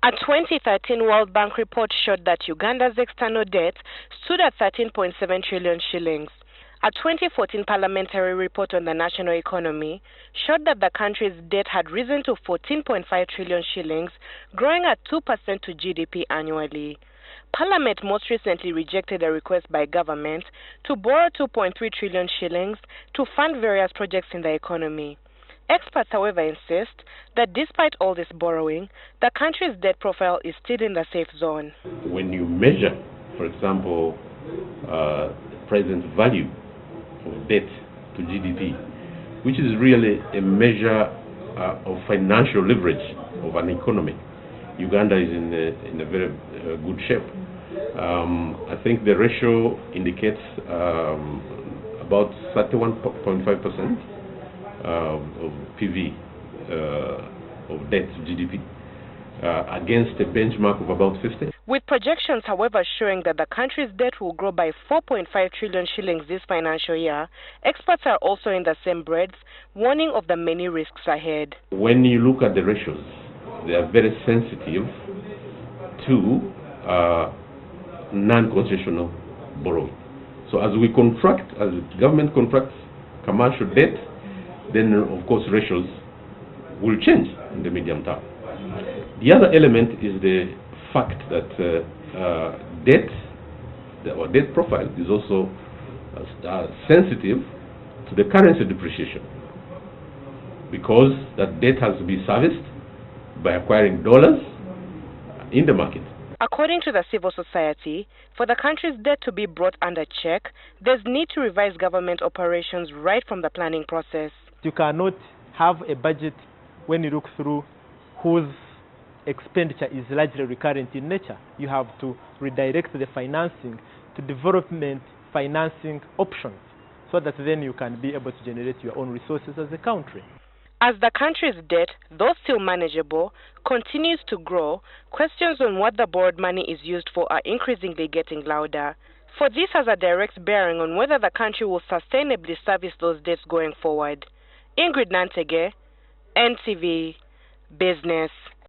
A 2013 World Bank report showed that Uganda's external debt stood at 13.7 trillion shillings. A 2014 parliamentary report on the national economy showed that the country's debt had risen to 14.5 trillion shillings, growing at 2% to GDP annually. Parliament most recently rejected a request by government to borrow 2.3 trillion shillings to fund various projects in the economy. Experts, however, insist that despite all this borrowing, the country's debt profile is still in the safe zone. When you measure, for example, the present value of debt to GDP, which is really a measure of financial leverage of an economy, Uganda is in a very good shape. I think the ratio indicates about 31.5%. Of PV of debt to GDP against a benchmark of about 50. With projections, however, showing that the country's debt will grow by 4.5 trillion shillings this financial year, experts are also in the same breath, warning of the many risks ahead. When you look at the ratios, they are very sensitive to non-concessional borrowing. So as we contract, as the government contracts commercial debt, then of course ratios will change in the medium term. The other element is the fact that debt profile is also sensitive to the currency depreciation, because that debt has to be serviced by acquiring dollars in the market. According to the civil society, for the country's debt to be brought under check, there's need to revise government operations right from the planning process. You cannot have a budget when you look through whose expenditure is largely recurrent in nature. You have to redirect the financing to development financing options so that then you can be able to generate your own resources as a country. As the country's debt, though still manageable, continues to grow, questions on what the borrowed money is used for are increasingly getting louder. For this has a direct bearing on whether the country will sustainably service those debts going forward. Ingrid Nantege, NTV Business.